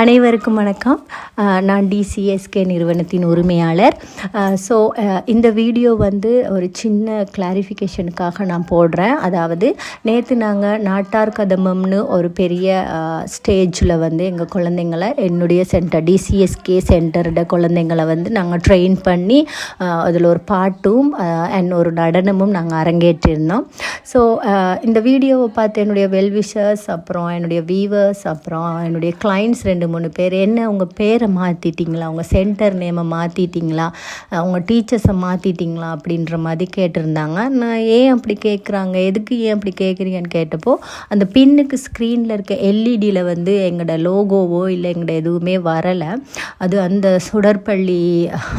அனைவருக்கும் வணக்கம். நான் டிசிஎஸ்கே நிறுவனத்தின் உரிமையாளர். ஸோ இந்த வீடியோ ஒரு சின்ன கிளாரிஃபிகேஷனுக்காக நான் போடுறேன். அதாவது நேற்று நாங்கள் நாட்டார் கதம்பம்னு ஒரு பெரிய ஸ்டேஜில் எங்கள் குழந்தைங்களை என்னுடைய சென்டர் டிசிஎஸ்கே சென்டரோட குழந்தைங்களை நாங்கள் ட்ரெயின் பண்ணி அதில் ஒரு பாட்டும் அண்ட் ஒரு நடனமும் நாங்கள் அரங்கேற்றிருந்தோம். ஸோ இந்த வீடியோவை பார்த்து என்னுடைய வெல்விஷர்ஸ், அப்புறம் என்னுடைய வீவர்ஸ், அப்புறம் என்னுடைய கிளைண்ட்ஸ் 2-3 பேர் என்ன உங்கள் பேரை மாற்றிட்டிங்களா, உங்கள் சென்டர் நேமை மாற்றிட்டிங்களா, உங்கள் டீச்சர்ஸை மாற்றிட்டிங்களா அப்படின்ற மாதிரி கேட்டிருந்தாங்க. நான் ஏன் அப்படி கேட்குறாங்க, எதுக்கு ஏன் அப்படி கேட்குறீங்கன்னு கேட்டப்போ, அந்த பின்னுக்கு ஸ்க்ரீனில் இருக்க எல்இடியில் எங்களோட லோகோவோ இல்லை எங்களோட எதுவுமே வரலை. அது அந்த சுடற்பள்ளி,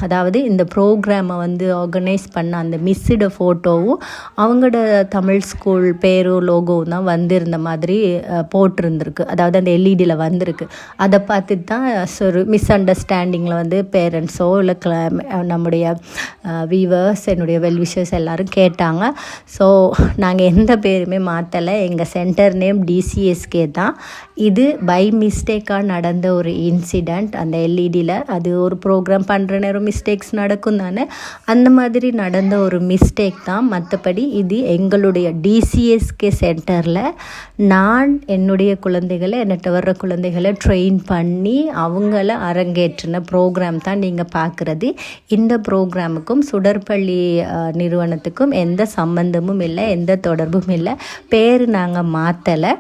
அதாவது இந்த ப்ரோக்ராமை ஆர்கனைஸ் பண்ண அந்த மிஸ்ஸோட ஃபோட்டோவும் அவங்களோட தமிழ் ஸ்கூல் பேரும் லோகோவும் தான் வந்திருந்த மாதிரி போட்டிருந்துருக்கு. அதாவது அந்த எல்இடியில் வந்திருக்கு. அதை பார்த்து தான் ஒரு மிஸ் அண்டர்ஸ்டாண்டிங்கில் பேரண்ட்ஸோ இல்லை நம்முடைய வீவர்ஸ், என்னுடைய வெல்விஷர்ஸ் எல்லோரும் கேட்டாங்க. ஸோ நாங்கள் எந்த பேருமே மாற்றலை. எங்கள் சென்டர் நேம் டிசிஎஸ்கே தான். இது பை மிஸ்டேக்காக நடந்த ஒரு இன்சிடெண்ட். அந்த எல்இடியில் அது ஒரு ப்ரோக்ராம் பண்ணுற நேரம் மிஸ்டேக்ஸ் நடக்கும் தானே, அந்த மாதிரி நடந்த ஒரு மிஸ்டேக் தான். மற்றபடி இது எங்களுடைய டிசிஎஸ்கே சென்டரில் நான் என்னுடைய குழந்தைகளை, என்னட்ட வர்ற குழந்தைகளை ட்ரெயின் பண்ணி அவங்கள அரங்கேற்றின ப்ரோக்ராம் தான் நீங்கள் பார்க்குறது. இந்த ப்ரோக்ராமுக்கும் சுடற்பள்ளி நிறுவனத்துக்கும் எந்த சம்பந்தமும் இல்லை, எந்த தொடர்பும் இல்லை. பேர் நாங்கள் மாற்றலை.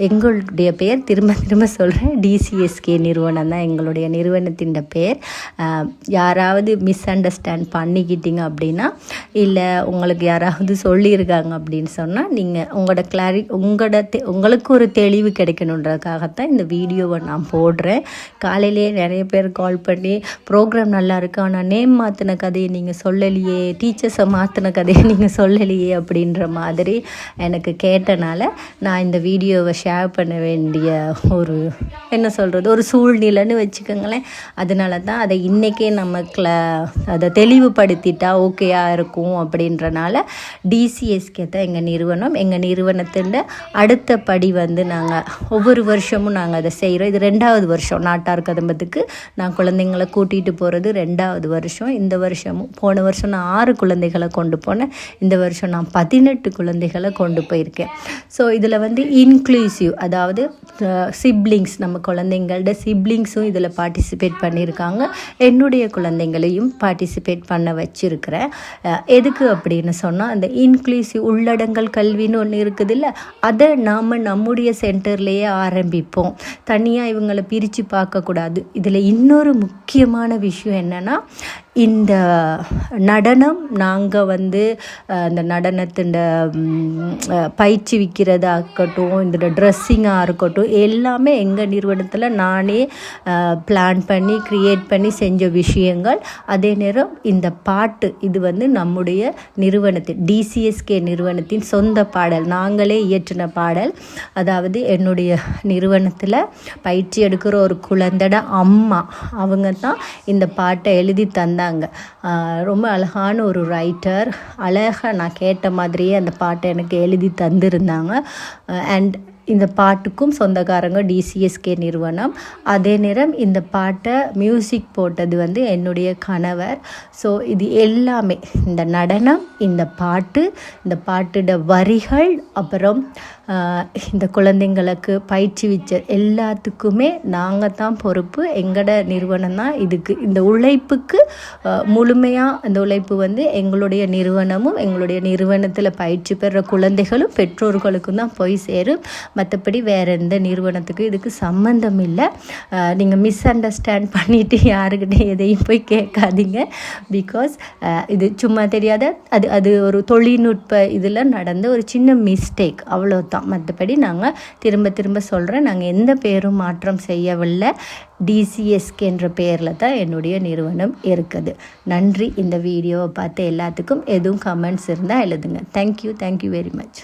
எங்களுடைய பேர் திரும்ப சொல்கிறேன், டிசிஎஸ்கே நிறுவனம் தான் எங்களுடைய நிறுவனத்தின் பேர். யாராவது மிஸ் அண்டர்ஸ்டாண்ட் பண்ணிக்கிட்டீங்க அப்படின்னா, இல்லை உங்களுக்கு யாராவது சொல்லியிருக்காங்க அப்படின்னு சொன்னால், நீங்கள் உங்களுக்கு ஒரு தெளிவு கிடைக்கணுன்றதுக்காகத்தான் இந்த வீடியோவை நான் போடுறேன். காலையிலே நிறைய பேர் கால் பண்ணி ப்ரோக்ராம் நல்லா இருக்கு, ஆனால் நேம் மாற்றின கதையை நீங்கள் சொல்லலையே, டீச்சர்ஸை மாற்றின கதையை நீங்கள் சொல்லலையே அப்படின்ற மாதிரி எனக்கு கேட்டனால நான் இந்த வீடியோவை ஷேர் பண்ண வேண்டிய ஒரு சூழ்நிலைன்னு வச்சுக்கோங்களேன். அதனால தான் அதை இன்றைக்கே அதை தெளிவுபடுத்திட்டா ஓகேயாக இருக்கும் அப்படின்றனால டிசிஎஸ்கே தான் எங்கள் நிறுவனம். எங்கள் நிறுவனத்தின் அடுத்த படி நாங்கள் ஒவ்வொரு வருஷமும் நாங்கள் அதை செய்கிறோம். இது 2வது வருஷம். நாட்டார் கதம்பத்துக்கு நான் குழந்தைங்களை கூட்டிகிட்டு போகிறது 2வது வருஷம். இந்த வருஷமும், போன வருஷம் நான் 6 குழந்தைகளை கொண்டு போனேன். இந்த வருஷம் நான் 18 குழந்தைகளை கொண்டு போயிருக்கேன். ஸோ இதில் இன்க்ளூசிவ், அதாவது சிப்ளிங்ஸ், நம்ம குழந்தைங்களோட சிப்ளிங்ஸும் இதில் பார்ட்டிசிபேட் பண்ணியிருக்காங்க. என்னுடைய குழந்தைங்களையும் பார்ட்டிசிபேட் பண்ண வச்சுருக்கிறேன். எதுக்கு அப்படின்னு சொன்னால், அந்த இன்க்ளூசிவ் உள்ளடங்கல் கல்வின்னு ஒன்று இருக்குது இல்லை, அதை நாம் நம்முடைய சென்டர்லேயே ஆரம்பிப்போம். தனியாக இவங்களை பிரித்து பார்க்கக்கூடாது. இதில் இன்னொரு முக்கியமான விஷயம் என்னென்னா, இந்த நடனம் நாங்கள் இந்த நடனத்தின் பயிற்சி விற்கிறதா இருக்கட்டும், இந்த ட்ரெஸ்ஸிங்காக இருக்கட்டும், எல்லாமே எங்கள் நிறுவனத்தில் நானே பிளான் பண்ணி க்ரியேட் பண்ணி செஞ்ச விஷயங்கள். அதே நேரம் இந்த பாட்டு இது நம்முடைய நிறுவனத்தின் டிசிஎஸ்கே நிறுவனத்தின் சொந்த பாடல், நாங்களே இயற்றின பாடல். அதாவது என்னுடைய நிறுவனத்தில் பயிற்சி எடுக்கிற ஒரு குழந்தையோட அம்மா, அவங்க தான் இந்த பாட்டை எழுதி தந்தாங்க. ரொம்ப அழகான ஒரு ரைட்டர், அழகாக நான் கேட்ட மாதிரியே அந்த பாட்டை எனக்கு எழுதி தந்திருந்தாங்க. அண்ட் இந்த பாட்டுக்கும் சொந்தக்காரங்க டிசிஎஸ்கே நிறுவனம். அதே நேரம் இந்த பாட்டை மியூசிக் போட்டது என்னுடைய கணவர். ஸோ இது எல்லாமே, இந்த நடனம், இந்த பாட்டோட வரிகள், அப்புறம் இந்த குழந்தைங்களுக்கு பயிற்சி வச்ச எல்லாத்துக்குமே நாங்கள் தான் பொறுப்பு. எங்களோட நிறுவனம் தான் இதுக்கு, இந்த உழைப்புக்கு முழுமையாக இந்த உழைப்பு எங்களுடைய நிறுவனமும் எங்களுடைய நிறுவனத்தில் பயிற்சி பெற குழந்தைகளும் பெற்றோர்களுக்கும் தான் போய் சேரும். மற்றபடி வேறு எந்த நிறுவனத்துக்கும் இதுக்கு சம்மந்தம் இல்லை. நீங்கள் மிஸ் அண்டர்ஸ்டாண்ட் பண்ணிவிட்டு யாருக்கிட்டே எதையும் போய் கேட்காதீங்க. பிகாஸ் இது சும்மா தெரியாத, அது ஒரு தொழில்நுட்ப இதில் நடந்த ஒரு சின்ன மிஸ்டேக், அவ்வளோதான். மற்றபடி நாங்கள் திரும்ப சொல்கிறேன், நாங்கள் எந்த பேரும் மாற்றம் செய்யவில்லை. டிசிஎஸ்கேன்ற பேரில் தான் என்னுடைய நிறுவனம் இருக்குது. நன்றி. இந்த வீடியோவை பார்த்து எல்லாத்துக்கும் எதுவும் கமெண்ட்ஸ் இருந்தால் எழுதுங்க. Thank you very much.